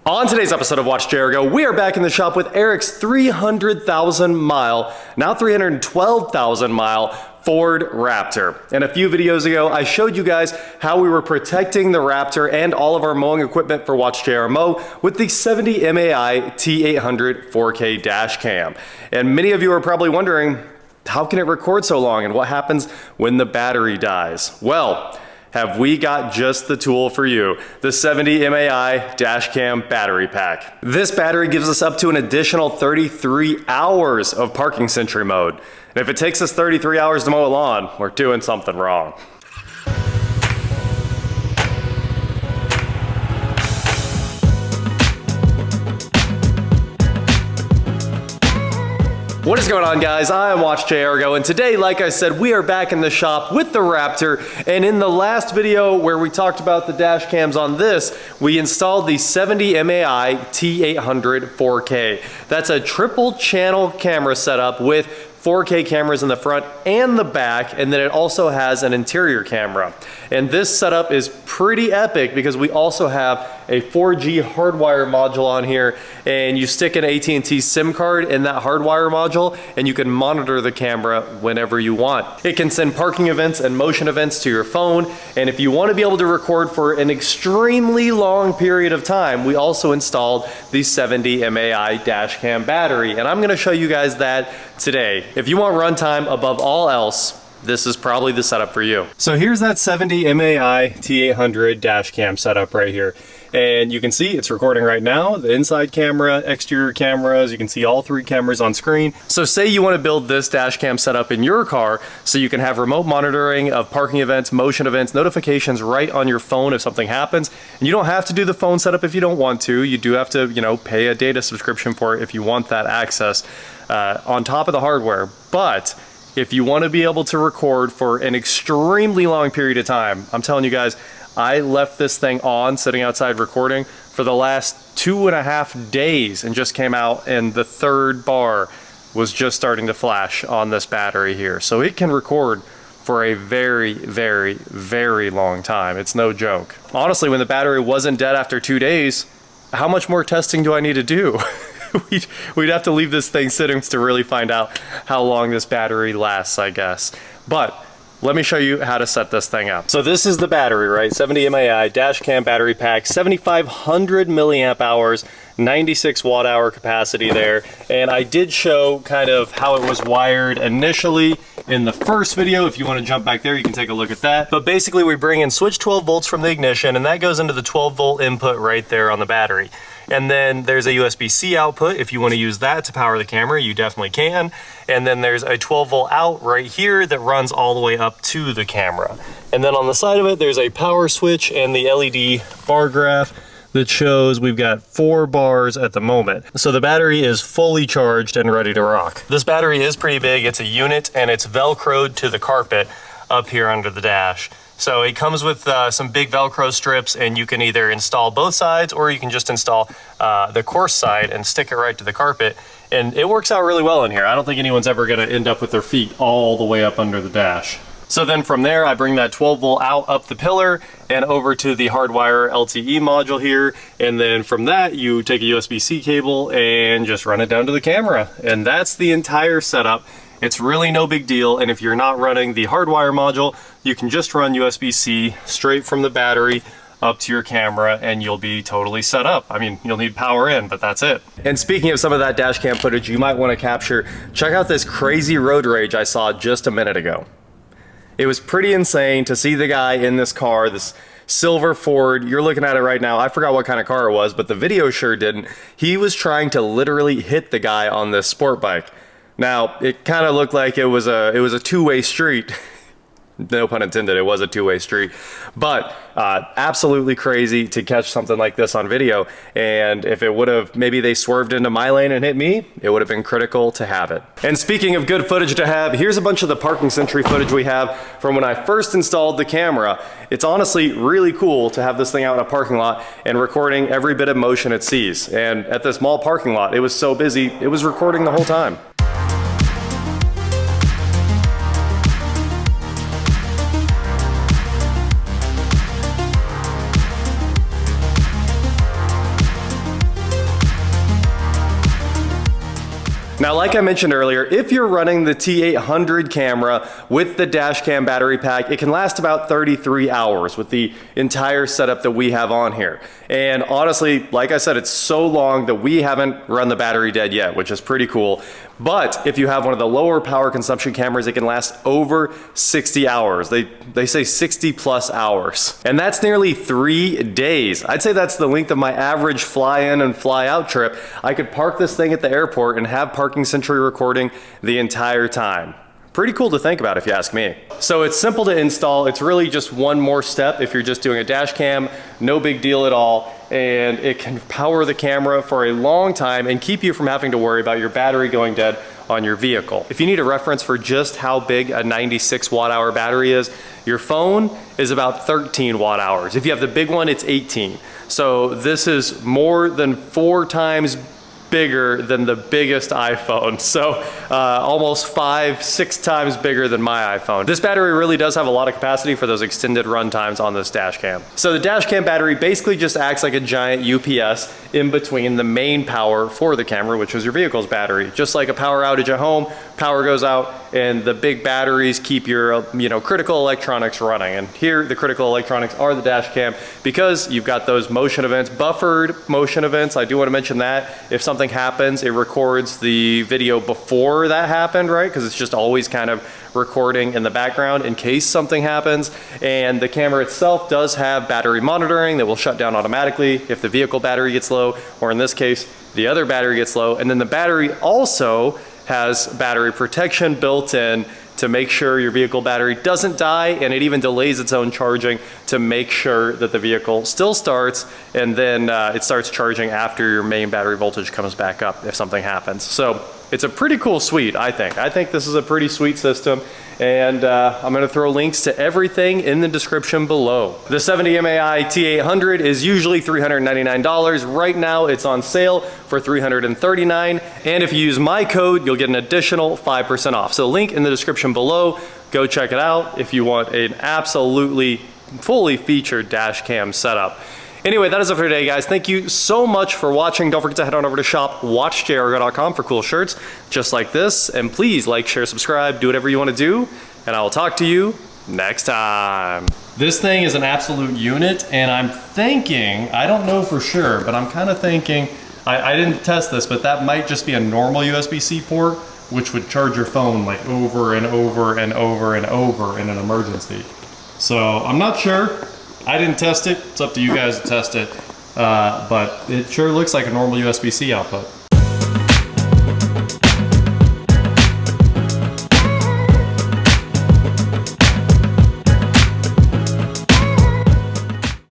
On today's episode of WatchJRGo, we are back in the shop with Eric's 300,000 mile, now 312,000 mile Ford Raptor. And a few videos ago, I showed you guys how we were protecting the Raptor and all of our mowing equipment for WatchJRMow with the 70 MAI T800 4K dash cam. And many of you are probably wondering, how can it record so long and what happens when the battery dies? Well, have we got just the tool for you, the 70 MAI Dashcam Battery Pack. This battery gives us up to an additional 33 hours of parking sentry mode. And if it takes us 33 hours to mow a lawn, we're doing something wrong. What is going on, guys? I am WatchJRGo, and today, like I said, we are back in the shop with the Raptor. And in the last video where we talked about the dash cams on this, we installed the 70 MAI T800 4K. That's a triple channel camera setup with 4K cameras in the front and the back, and then it also has an interior camera. And this setup is pretty epic because we also have a 4G hardwire module on here, and you stick an AT&T SIM card in that hardwire module and you can monitor the camera whenever you want. It can send parking events and motion events to your phone, and if you want to be able to record for an extremely long period of time, we also installed the 70 MAI Dashcam battery, and I'm going to show you guys that today. If you want runtime above all else, this is probably the setup for you. So here's that 70 MAI T800 dash cam setup right here. And you can see it's recording right now, the inside camera, exterior cameras, you can see all three cameras on screen. So say you want to build this dash cam setup in your car so you can have remote monitoring of parking events, motion events, notifications right on your phone if something happens. And you don't have to do the phone setup if you don't want to. You do have to, pay a data subscription for it if you want that access on top of the hardware. But if you want to be able to record for an extremely long period of time, I'm telling you guys, I left this thing on sitting outside recording for the last 2.5 days and just came out and the third bar was just starting to flash on this battery here. So it can record for a very, very, very long time. It's no joke. Honestly, when the battery wasn't dead after 2 days, how much more testing do I need to do? We'd have to leave this thing sitting to really find out how long this battery lasts, I guess. But let me show you how to set this thing up. So this is the battery, right? 70 MAI Dashcam battery pack, 7,500 milliamp hours, 96 watt hour capacity there. And I did show kind of how it was wired initially in the first video. If you want to jump back there, you can take a look at that. But basically we bring in switch 12 volts from the ignition, and that goes into the 12 volt input right there on the battery. And then there's a USB-C output. If you want to use that to power the camera, you definitely can. And then there's a 12 volt out right here that runs all the way up to the camera. And then on the side of it, there's a power switch and the LED bar graph that shows we've got 4 bars at the moment. So the battery is fully charged and ready to rock. This battery is pretty big. It's a unit and it's Velcroed to the carpet up here under the dash. So it comes with some big Velcro strips, and you can either install both sides or you can just install the coarse side and stick it right to the carpet. And it works out really well in here. I don't think anyone's ever gonna end up with their feet all the way up under the dash. So then from there, I bring that 12 volt out up the pillar and over to the hardwire LTE module here. And then from that, you take a USB-C cable and just run it down to the camera. And that's the entire setup. It's really no big deal, and if you're not running the hardwire module, you can just run USB-C straight from the battery up to your camera and you'll be totally set up. I mean, you'll need power in, but that's it. And speaking of some of that dash cam footage you might want to capture, check out this crazy road rage I saw just a minute ago. It was pretty insane to see the guy in this car, this silver Ford. You're looking at it right now. I forgot what kind of car it was, but the video sure didn't. He was trying to literally hit the guy on this sport bike. Now, it kind of looked like it was a two-way street. No pun intended, it was a two-way street. But absolutely crazy to catch something like this on video. And if it would have, maybe they swerved into my lane and hit me, it would have been critical to have it. And speaking of good footage to have, here's a bunch of the parking sentry footage we have from when I first installed the camera. It's honestly really cool to have this thing out in a parking lot and recording every bit of motion it sees. And at this mall parking lot, it was so busy, it was recording the whole time. Now, like I mentioned earlier, if you're running the T800 camera with the dash cam battery pack, it can last about 33 hours with the entire setup that we have on here. And honestly, like I said, it's so long that we haven't run the battery dead yet, which is pretty cool. But if you have one of the lower power consumption cameras, it can last over 60 hours. They say 60 plus hours. And that's nearly 3 days. I'd say that's the length of my average fly in and fly out trip. I could park this thing at the airport and have Parking Sentry recording the entire time. Pretty cool to think about if you ask me. So it's simple to install. It's really just one more step if you're just doing a dash cam, no big deal at all. And it can power the camera for a long time and keep you from having to worry about your battery going dead on your vehicle. If you need a reference for just how big a 96 watt hour battery is, your phone is about 13 watt hours. If you have the big one, it's 18. So this is more than 4 times bigger than the biggest iPhone. So almost 5-6 times bigger than my iPhone. This battery really does have a lot of capacity for those extended run times on this dash cam. So the dash cam battery basically just acts like a giant UPS in between the main power for the camera, which is your vehicle's battery. Just like a power outage at home, power goes out and the big batteries keep your critical electronics running. And here the critical electronics are the dash cam because you've got those motion events, buffered motion events. I do want to mention that if something happens, it records the video before that happened, right? Because it's just always kind of recording in the background in case something happens. And the camera itself does have battery monitoring that will shut down automatically if the vehicle battery gets low, or in this case, the other battery gets low. And then the battery also has battery protection built in to make sure your vehicle battery doesn't die, and it even delays its own charging to make sure that the vehicle still starts, and then it starts charging after your main battery voltage comes back up if something happens. So it's a pretty cool suite, I think. I think this is a pretty sweet system, and I'm gonna throw links to everything in the description below. The 70 MAI T800 is usually $399. Right now it's on sale for $339, and if you use my code, you'll get an additional 5% off. So link in the description below, go check it out if you want an absolutely fully featured dash cam setup. Anyway, that is it for today, guys. Thank you so much for watching. Don't forget to head on over to shop WatchJRGo.com for cool shirts just like this. And please like, share, subscribe, do whatever you want to do. And I will talk to you next time. This thing is an absolute unit, and I'm thinking, I don't know for sure, but I'm kind of thinking, I didn't test this, but that might just be a normal USB-C port, which would charge your phone like over and over and over and over in an emergency. So I'm not sure. I didn't test it. It's up to you guys to test it. But it sure looks like a normal USB-C output.